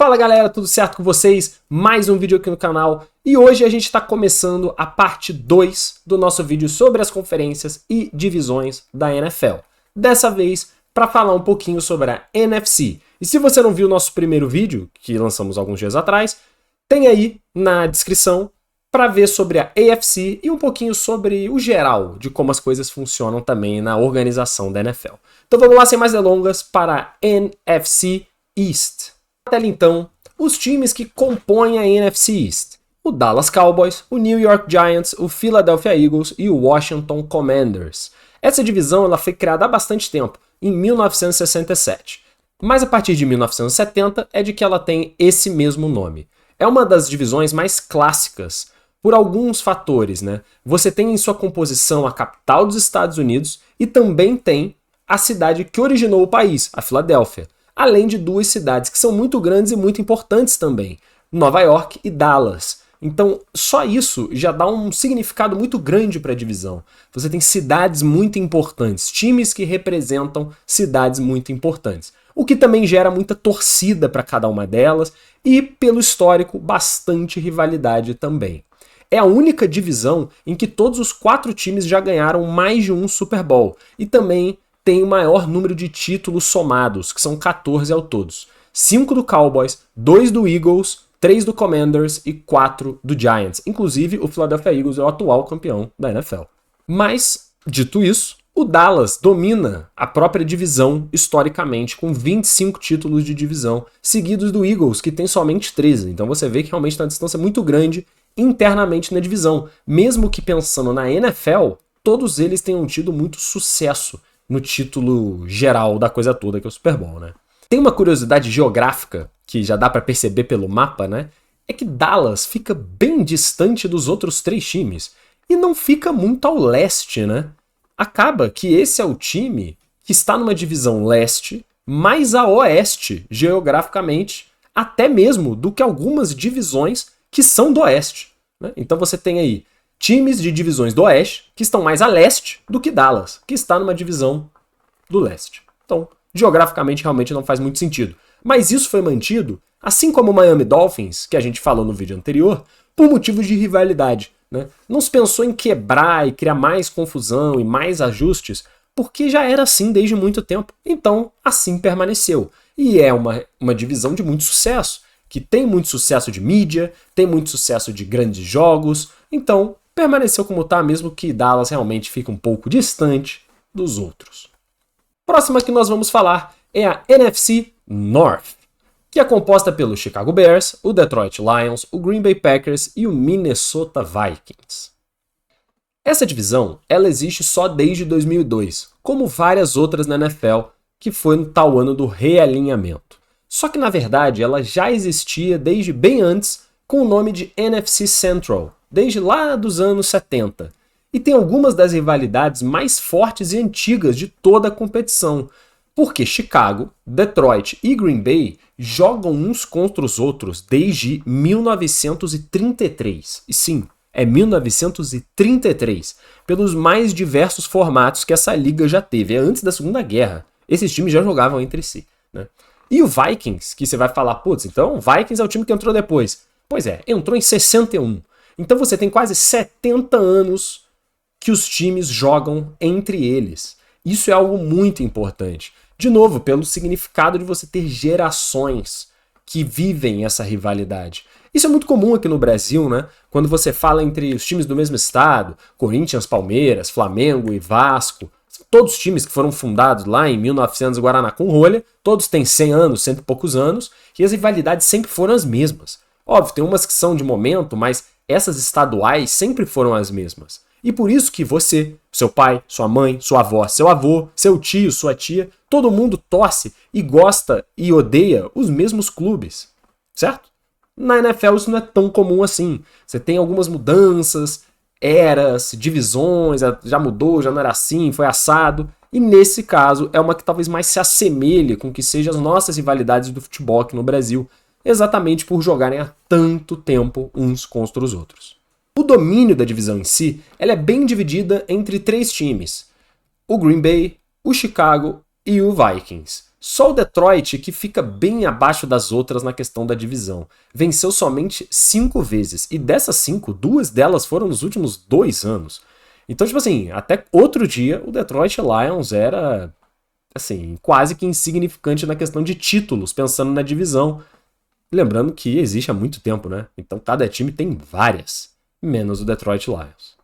Fala galera, tudo certo com vocês? Mais um vídeo aqui no canal e hoje a gente está começando a parte 2 do nosso vídeo sobre as conferências e divisões da NFL. Dessa vez para falar um pouquinho sobre a NFC. E se você não viu o nosso primeiro vídeo, que lançamos alguns dias atrás, tem aí na descrição para ver sobre a AFC e um pouquinho sobre o geral de como as coisas funcionam também na organização da NFL. Então vamos lá, sem mais delongas, para a NFC East. Na tela então, os times que compõem a NFC East. O Dallas Cowboys, o New York Giants, o Philadelphia Eagles e o Washington Commanders. Essa divisão ela foi criada há bastante tempo, em 1967. Mas a partir de 1970 é de que ela tem esse mesmo nome. É uma das divisões mais clássicas por alguns fatores, né? Você tem em sua composição a capital dos Estados Unidos e também tem a cidade que originou o país, a Filadélfia. Além de duas cidades que são muito grandes e muito importantes também, Nova York e Dallas. Então, só isso já dá um significado muito grande para a divisão. Você tem cidades muito importantes, times que representam cidades muito importantes, o que também gera muita torcida para cada uma delas e, pelo histórico, bastante rivalidade também. É a única divisão em que todos os 4 times já ganharam mais de um Super Bowl e também tem o maior número de títulos somados, que são 14 ao todos. 5 do Cowboys, 2 do Eagles, 3 do Commanders e 4 do Giants. Inclusive, o Philadelphia Eagles é o atual campeão da NFL. Mas, dito isso, o Dallas domina a própria divisão historicamente, com 25 títulos de divisão, seguidos do Eagles, que tem somente 13. Então você vê que realmente tem uma distância muito grande internamente na divisão. Mesmo que pensando na NFL, todos eles tenham tido muito sucesso no título geral da coisa toda, que é o Super Bowl, né? Tem uma curiosidade geográfica, que já dá para perceber pelo mapa, né? É que Dallas fica bem distante dos outros 3 times e não fica muito ao leste, né? Acaba que esse é o time que está numa divisão leste mais a oeste, geograficamente, até mesmo do que algumas divisões que são do oeste, né? Então você tem aí times de divisões do oeste que estão mais a leste do que Dallas, que está numa divisão do leste. Então, geograficamente, realmente não faz muito sentido. Mas isso foi mantido, assim como o Miami Dolphins, que a gente falou no vídeo anterior, por motivos de rivalidade, né? Não se pensou em quebrar e criar mais confusão e mais ajustes, porque já era assim desde muito tempo. Então, assim permaneceu. E é uma divisão de muito sucesso, que tem muito sucesso de mídia, tem muito sucesso de grandes jogos, então permaneceu como está, mesmo que Dallas realmente fique um pouco distante dos outros. Próxima que nós vamos falar é a NFC North, que é composta pelos Chicago Bears, o Detroit Lions, o Green Bay Packers e o Minnesota Vikings. Essa divisão ela existe só desde 2002, como várias outras na NFL, que foi no tal ano do realinhamento. Só que na verdade ela já existia desde bem antes com o nome de NFC Central, desde lá dos anos 70. E tem algumas das rivalidades mais fortes e antigas de toda a competição, porque Chicago, Detroit e Green Bay jogam uns contra os outros desde 1933. E sim, é 1933, pelos mais diversos formatos que essa liga já teve. É antes da Segunda Guerra. Esses times já jogavam entre si, né? E o Vikings, que você vai falar, putz, então o Vikings é o time que entrou depois. Pois é, entrou em 61. Então você tem quase 70 anos que os times jogam entre eles. Isso é algo muito importante. De novo, pelo significado de você ter gerações que vivem essa rivalidade. Isso é muito comum aqui no Brasil, né? Quando você fala entre os times do mesmo estado, Corinthians, Palmeiras, Flamengo e Vasco, todos os times que foram fundados lá em 1900 Guaraná com rolha, todos têm 100 anos, 100 e poucos anos, e as rivalidades sempre foram as mesmas. Óbvio, tem umas que são de momento, mas essas estaduais sempre foram as mesmas. E por isso que você, seu pai, sua mãe, sua avó, seu avô, seu tio, sua tia, todo mundo torce e gosta e odeia os mesmos clubes, certo? Na NFL isso não é tão comum assim. Você tem algumas mudanças, eras, divisões, já mudou, já não era assim, foi assado. E nesse caso é uma que talvez mais se assemelhe com o que sejam as nossas rivalidades do futebol aqui no Brasil, exatamente por jogarem há tanto tempo uns contra os outros. O domínio da divisão em si, ela é bem dividida entre 3 times, o Green Bay, o Chicago e o Vikings. Só o Detroit que fica bem abaixo das outras na questão da divisão. Venceu somente 5 vezes, e dessas 5, 2 delas foram nos últimos 2 anos. Então, tipo assim, até outro dia o Detroit Lions era, assim, quase que insignificante na questão de títulos, pensando na divisão. Lembrando que existe há muito tempo, né? Então cada time tem várias, menos o Detroit Lions.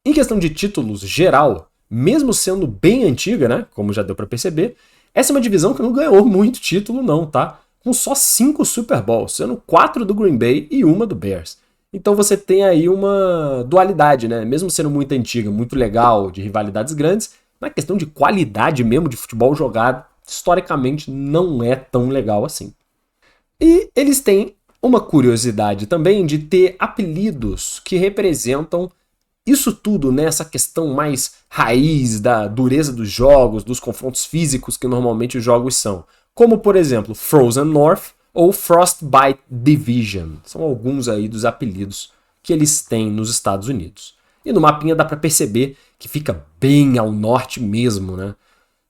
Em questão de títulos geral, mesmo sendo bem antiga, né? Como já deu pra perceber, essa é uma divisão que não ganhou muito título não, tá? Com só 5 Super Bowls, sendo 4 do Green Bay e 1 do Bears. Então você tem aí uma dualidade, né? Mesmo sendo muito antiga, muito legal, de rivalidades grandes, na questão de qualidade mesmo de futebol jogado, historicamente não é tão legal assim. E eles têm uma curiosidade também de ter apelidos que representam isso tudo, né? Essa questão mais raiz da dureza dos jogos, dos confrontos físicos que normalmente os jogos são. Como, por exemplo, Frozen North ou Frostbite Division. São alguns aí dos apelidos que eles têm nos Estados Unidos. E no mapinha dá para perceber que fica bem ao norte mesmo, né?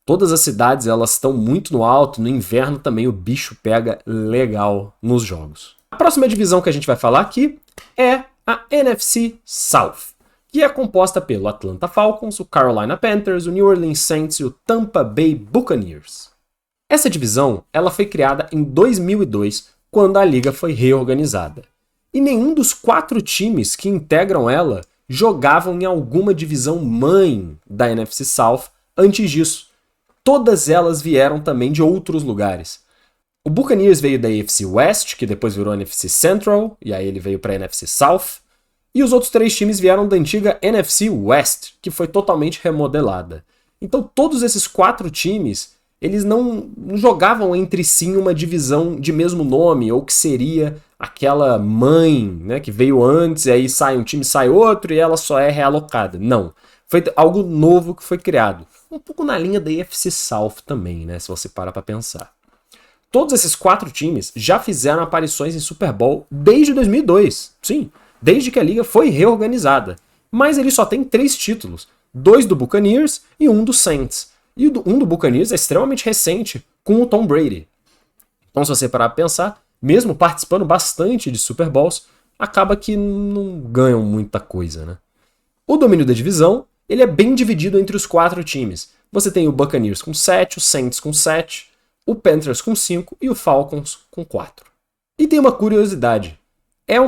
Todas as cidades elas estão muito no alto, no inverno também o bicho pega legal nos jogos. A próxima divisão que a gente vai falar aqui é a NFC South, que é composta pelo Atlanta Falcons, o Carolina Panthers, o New Orleans Saints e o Tampa Bay Buccaneers. Essa divisão ela foi criada em 2002, quando a liga foi reorganizada. E nenhum dos 4 times que integram ela jogavam em alguma divisão mãe da NFC South antes disso. Todas elas vieram também de outros lugares. O Buccaneers veio da AFC West, que depois virou NFC Central, e aí ele veio para a NFC South. E os outros 3 times vieram da antiga NFC West, que foi totalmente remodelada. Então todos esses 4 times, eles não jogavam entre si em uma divisão de mesmo nome, ou que seria aquela mãe, né, que veio antes, e aí sai um time, sai outro, e ela só é realocada. Não. Foi algo novo que foi criado. Um pouco na linha da AFC South também, né, se você parar para pensar. Todos esses 4 times já fizeram aparições em Super Bowl desde 2002. Sim, desde que a liga foi reorganizada. Mas ele só tem 3 títulos. 2 do Buccaneers e 1 do Saints. E um do Buccaneers é extremamente recente, com o Tom Brady. Então se você parar para pensar, mesmo participando bastante de Super Bowls, acaba que não ganham muita coisa, né? O domínio da divisão ele é bem dividido entre os 4 times. Você tem o Buccaneers com 7, o Saints com 7, o Panthers com 5 e o Falcons com 4. E tem uma curiosidade. É a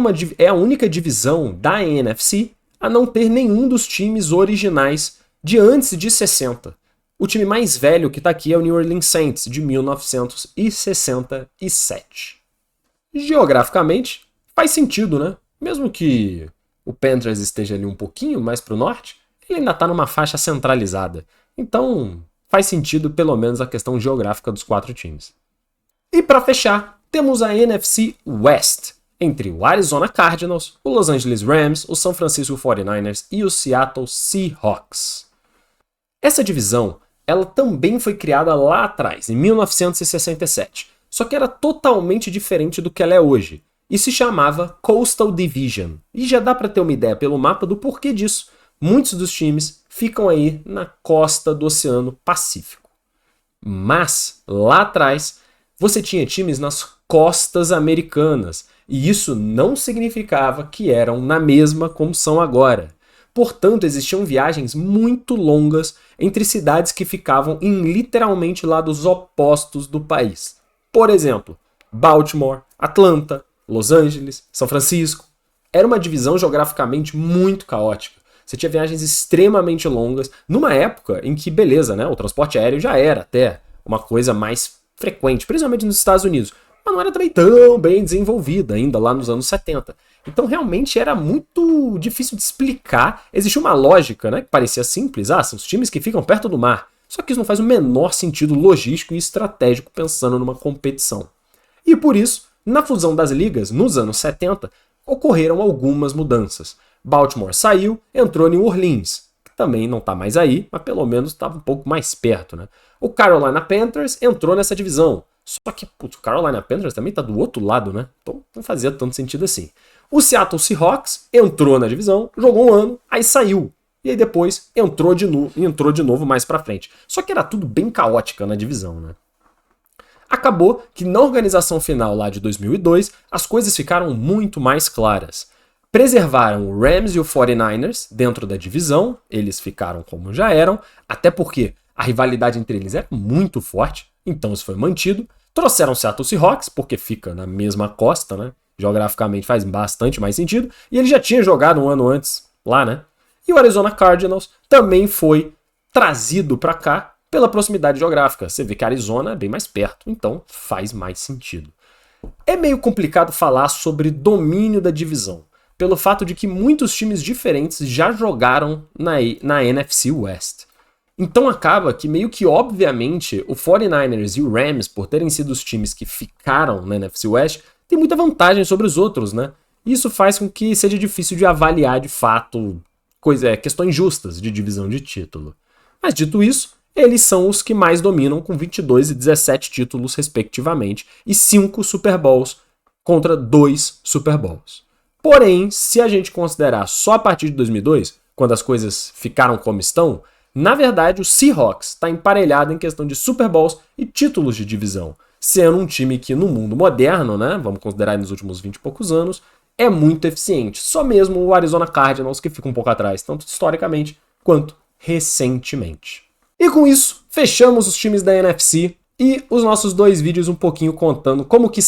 única divisão da NFC a não ter nenhum dos times originais de antes de 60. O time mais velho que está aqui é o New Orleans Saints, de 1967. Geograficamente, faz sentido, né? Mesmo que o Panthers esteja ali um pouquinho mais para o norte, ele ainda está numa faixa centralizada. Então, faz sentido pelo menos a questão geográfica dos 4 times. E para fechar, temos a NFC West, entre o Arizona Cardinals, o Los Angeles Rams, o San Francisco 49ers e o Seattle Seahawks. Essa divisão, ela também foi criada lá atrás, em 1967, só que era totalmente diferente do que ela é hoje, e se chamava Coastal Division. E já dá para ter uma ideia pelo mapa do porquê disso. Muitos dos times ficam aí na costa do Oceano Pacífico. Mas, lá atrás, você tinha times nas costas americanas, e isso não significava que eram na mesma como são agora. Portanto, existiam viagens muito longas entre cidades que ficavam em literalmente lados opostos do país. Por exemplo, Baltimore, Atlanta, Los Angeles, São Francisco. Era uma divisão geograficamente muito caótica. Você tinha viagens extremamente longas, numa época em que, beleza, né, o transporte aéreo já era até uma coisa mais frequente, principalmente nos Estados Unidos, mas não era também tão bem desenvolvida ainda lá nos anos 70. Então realmente era muito difícil de explicar. Existia uma lógica, né, que parecia simples, são os times que ficam perto do mar. Só que isso não faz o menor sentido logístico e estratégico pensando numa competição. E por isso, na fusão das ligas, nos anos 70, ocorreram algumas mudanças. Baltimore saiu, entrou New Orleans, que também não está mais aí, mas pelo menos estava um pouco mais perto, né? O Carolina Panthers entrou nessa divisão, só que o Carolina Panthers também está do outro lado, né? Então não fazia tanto sentido assim. O Seattle Seahawks entrou na divisão, jogou um ano, aí saiu. E aí depois entrou de novo mais pra frente. Só que era tudo bem caótica na divisão, né? Acabou que na organização final lá de 2002, as coisas ficaram muito mais claras. Preservaram o Rams e o 49ers dentro da divisão, eles ficaram como já eram, até porque a rivalidade entre eles era muito forte, então isso foi mantido. Trouxeram o Seattle Seahawks, porque fica na mesma costa, né? Geograficamente faz bastante mais sentido, e ele já tinha jogado um ano antes lá, né? E o Arizona Cardinals também foi trazido para cá pela proximidade geográfica. Você vê que a Arizona é bem mais perto, então faz mais sentido. É meio complicado falar sobre domínio da divisão, pelo fato de que muitos times diferentes já jogaram na NFC West. Então acaba que meio que obviamente o 49ers e o Rams, por terem sido os times que ficaram na NFC West, tem muita vantagem sobre os outros, né? Isso faz com que seja difícil de avaliar de fato questões justas de divisão de título. Mas dito isso, eles são os que mais dominam com 22 e 17 títulos respectivamente e 5 Super Bowls contra 2 Super Bowls. Porém, se a gente considerar só a partir de 2002, quando as coisas ficaram como estão, na verdade o Seahawks está emparelhado em questão de Super Bowls e títulos de divisão, sendo um time que no mundo moderno, né, vamos considerar nos últimos 20 e poucos anos, é muito eficiente. Só mesmo o Arizona Cardinals que fica um pouco atrás, tanto historicamente quanto recentemente. E com isso, fechamos os times da NFC e os nossos 2 vídeos um pouquinho contando como que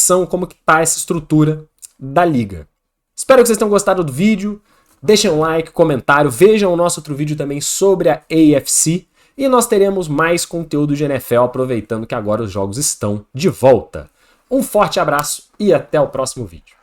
tá essa estrutura da liga. Espero que vocês tenham gostado do vídeo, deixem um like, comentário, vejam o nosso outro vídeo também sobre a AFC e nós teremos mais conteúdo de NFL aproveitando que agora os jogos estão de volta. Um forte abraço e até o próximo vídeo.